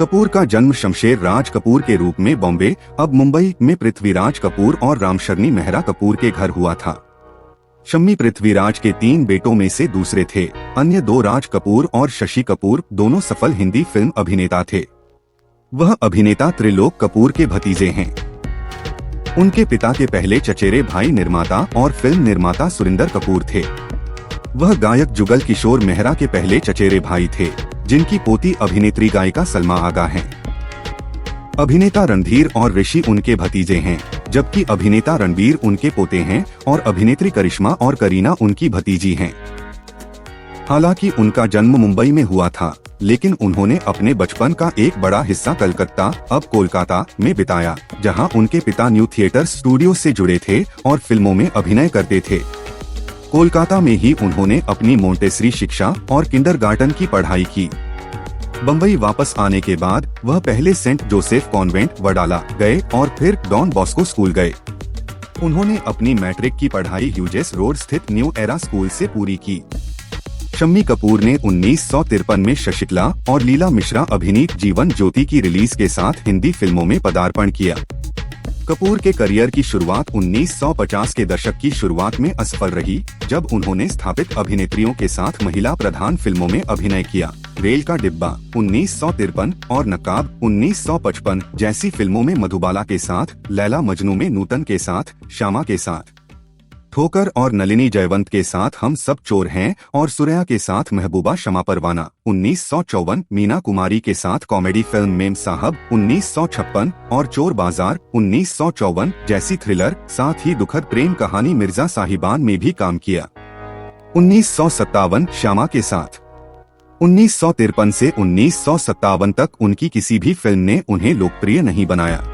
कपूर का जन्म शमशेर राज कपूर के रूप में बॉम्बे अब मुंबई में पृथ्वीराज कपूर और रामशरणी मेहरा कपूर के घर हुआ था। शम्मी पृथ्वीराज के 3 बेटों में से दूसरे थे। अन्य 2 राज कपूर और शशि कपूर दोनों सफल हिंदी फिल्म अभिनेता थे। वह अभिनेता त्रिलोक कपूर के भतीजे हैं। उनके पिता के पहले चचेरे भाई निर्माता और फिल्म निर्माता सुरिंदर कपूर थे। वह गायक जुगल किशोर मेहरा के पहले चचेरे भाई थे, जिनकी पोती अभिनेत्री गायिका सलमा आगा हैं। अभिनेता रणधीर और ऋषि उनके भतीजे हैं, जबकि अभिनेता रणबीर उनके पोते हैं और अभिनेत्री करिश्मा और करीना उनकी भतीजी हैं। हालांकि उनका जन्म मुंबई में हुआ था, लेकिन उन्होंने अपने बचपन का एक बड़ा हिस्सा कलकत्ता अब कोलकाता में बिताया, जहां उनके पिता न्यू थिएटर स्टूडियो से जुड़े थे और फिल्मों में अभिनय करते थे। कोलकाता में ही उन्होंने अपनी मोंटेसरी शिक्षा और किंडरगार्टन की पढ़ाई की। बम्बई वापस आने के बाद वह पहले सेंट जोसेफ कॉन्वेंट वडाला गए और फिर डॉन बॉस्को स्कूल गए। उन्होंने अपनी मैट्रिक की पढ़ाई ह्यूजेस रोड स्थित न्यू एरा स्कूल से पूरी की। शम्मी कपूर ने 1953 में शशिकला और लीला मिश्रा अभिनीत जीवन ज्योति की रिलीज के साथ हिंदी फिल्मों में पदार्पण किया। कपूर के करियर की शुरुआत 1950 के दशक की शुरुआत में असफल रही, जब उन्होंने स्थापित अभिनेत्रियों के साथ महिला प्रधान फिल्मों में अभिनय किया। रेल का डिब्बा 1953 और नकाब 1955 जैसी फिल्मों में मधुबाला के साथ, लैला मजनू में नूतन के साथ, श्यामा के साथ, ठोकर और नलिनी जयवंत के साथ हम सब चोर हैं और सुरैया के साथ महबूबा शमा परवाना 1954, मीना कुमारी के साथ कॉमेडी फिल्म मेम साहब 1956 और चोर बाजार 1954 जैसी थ्रिलर, साथ ही दुखद प्रेम कहानी मिर्जा साहिबान में भी काम किया। 1957 श्यामा के साथ। 1953 से 1957 तक उनकी किसी भी फिल्म ने उन्हें लोकप्रिय नहीं बनाया।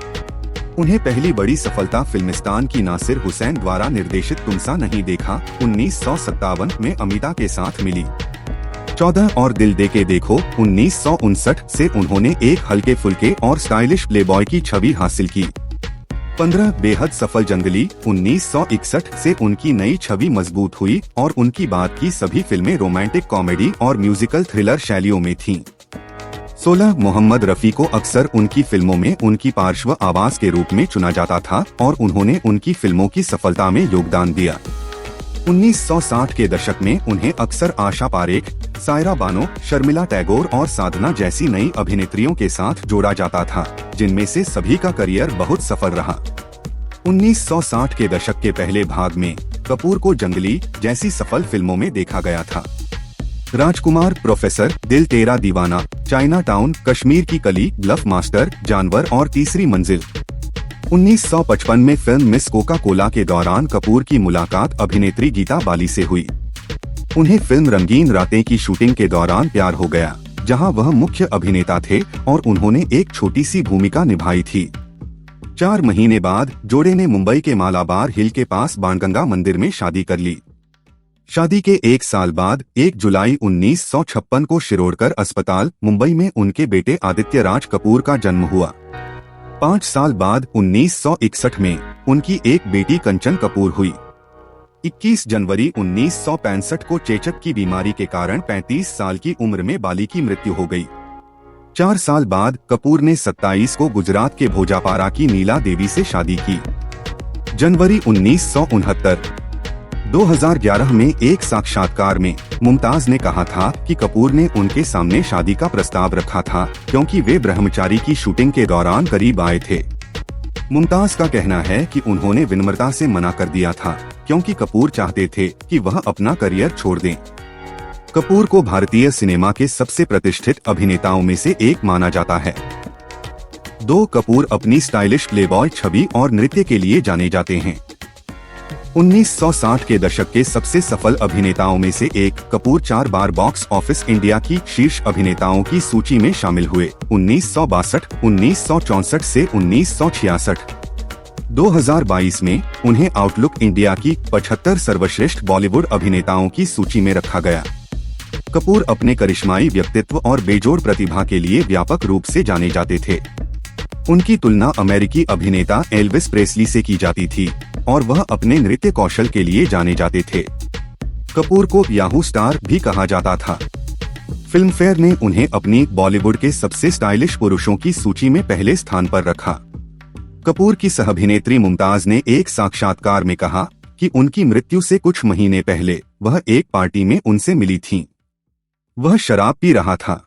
उन्हें पहली बड़ी सफलता फिल्मिस्तान की नासिर हुसैन द्वारा निर्देशित तुमसा नहीं देखा 1957 में अमिता के साथ मिली। 14 और दिल दे के देखो 1959 से उन्होंने एक हल्के फुल्के और स्टाइलिश प्लेबॉय की छवि हासिल की। 15 बेहद सफल जंगली 1961 से उनकी नई छवि मजबूत हुई और उनकी बाद की सभी फिल्में रोमांटिक कॉमेडी और म्यूजिकल थ्रिलर शैलियों में थीं। 16 मोहम्मद रफी को अक्सर उनकी फिल्मों में उनकी पार्श्व आवाज के रूप में चुना जाता था और उन्होंने उनकी फिल्मों की सफलता में योगदान दिया। 1960 के दशक में उन्हें अक्सर आशा पारेख, सायरा बानो, शर्मिला टैगोर और साधना जैसी नई अभिनेत्रियों के साथ जोड़ा जाता था, जिनमें से सभी का करियर बहुत सफल रहा। 1960 के दशक के पहले भाग में कपूर को जंगली जैसी सफल फिल्मों में देखा गया था। राजकुमार, प्रोफेसर, दिल तेरा दीवाना, चाइना टाउन, कश्मीर की कली, ब्लफ मास्टर, जानवर और तीसरी मंजिल। 1955 में फिल्म मिस कोका कोला के दौरान कपूर की मुलाकात अभिनेत्री गीता बाली से हुई। उन्हें फिल्म रंगीन रातें की शूटिंग के दौरान प्यार हो गया, जहां वह मुख्य अभिनेता थे और उन्होंने एक छोटी सी भूमिका निभाई थी। 4 महीने बाद जोड़े ने मुंबई के मालाबार हिल के पास बाणगंगा मंदिर में शादी कर ली। शादी के 1 साल बाद 1 जुलाई 1956 को शिरोडकर अस्पताल मुंबई में उनके बेटे आदित्य राज कपूर का जन्म हुआ। 5 साल बाद 1961 में उनकी एक बेटी कंचन कपूर हुई। 21 जनवरी 1965 को चेचक की बीमारी के कारण 35 साल की उम्र में बाली की मृत्यु हो गई। 4 साल बाद कपूर ने 27 को गुजरात के भोजापारा की नीला देवी से शादी की। जनवरी 1969 2011 में एक साक्षात्कार में मुमताज ने कहा था कि कपूर ने उनके सामने शादी का प्रस्ताव रखा था, क्योंकि वे ब्रह्मचारी की शूटिंग के दौरान करीब आए थे। मुमताज का कहना है कि उन्होंने विनम्रता से मना कर दिया था, क्योंकि कपूर चाहते थे कि वह अपना करियर छोड़ दें। कपूर को भारतीय सिनेमा के सबसे प्रतिष्ठित अभिनेताओं में से एक माना जाता है। 2 कपूर अपनी स्टाइलिश प्लेबॉय छवि और नृत्य के लिए जाने जाते हैं। 1960 के दशक के सबसे सफल अभिनेताओं में से एक कपूर 4 बार बॉक्स ऑफिस इंडिया की शीर्ष अभिनेताओं की सूची में शामिल हुए। 1962, 1964 से 1966। 2022 में उन्हें आउटलुक इंडिया की 75 सर्वश्रेष्ठ बॉलीवुड अभिनेताओं की सूची में रखा गया। कपूर अपने करिश्माई व्यक्तित्व और बेजोड़ प्रतिभा के लिए व्यापक रूप से जाने जाते थे। उनकी तुलना अमेरिकी अभिनेता एल्विस प्रेस्ली से की जाती थी और वह अपने नृत्य कौशल के लिए जाने जाते थे। कपूर को याहू स्टार भी कहा जाता था। फिल्मफेयर ने उन्हें अपनी बॉलीवुड के सबसे स्टाइलिश पुरुषों की सूची में पहले स्थान पर रखा। कपूर की सह-अभिनेत्री मुमताज ने एक साक्षात्कार में कहा कि उनकी मृत्यु से कुछ महीने पहले वह एक पार्टी में उनसे मिली थीं। वह शराब पी रहा था।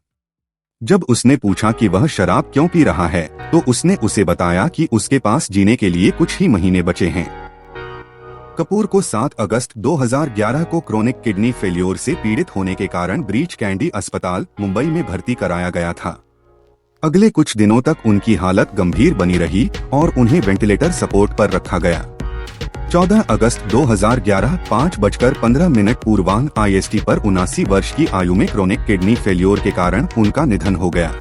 जब उसने पूछा कि वह शराब क्यों पी रहा है, तो उसने उसे बताया कि उसके पास जीने के लिए कुछ ही महीने बचे हैं। कपूर को 7 अगस्त 2011 को क्रोनिक किडनी फेल्योर से पीड़ित होने के कारण ब्रीच कैंडी अस्पताल मुंबई में भर्ती कराया गया था। अगले कुछ दिनों तक उनकी हालत गंभीर बनी रही और उन्हें वेंटिलेटर सपोर्ट पर रखा गया। 14 अगस्त 2011 5:15 पूर्वाह्न IST पर 79 वर्ष की आयु में क्रोनिक किडनी फेल्योर के कारण उनका निधन हो गया।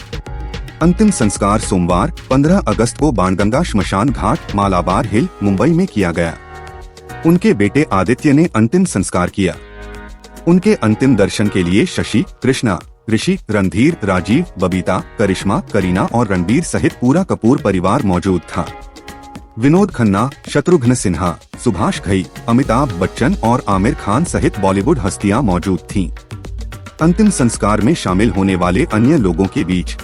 अंतिम संस्कार सोमवार 15 अगस्त को बाणगंगा श्मशान घाट, मालाबार हिल, मुंबई में किया गया। उनके बेटे आदित्य ने अंतिम संस्कार किया। उनके अंतिम दर्शन के लिए शशि, कृष्णा, ऋषि, रणधीर, राजीव, बबीता, करिश्मा, करीना और रणबीर सहित पूरा कपूर परिवार मौजूद था। विनोद खन्ना, शत्रुघ्न सिन्हा, सुभाष घई, अमिताभ बच्चन और आमिर खान सहित बॉलीवुड हस्तियां मौजूद थीं। अंतिम संस्कार में शामिल होने वाले अन्य लोगों के बीच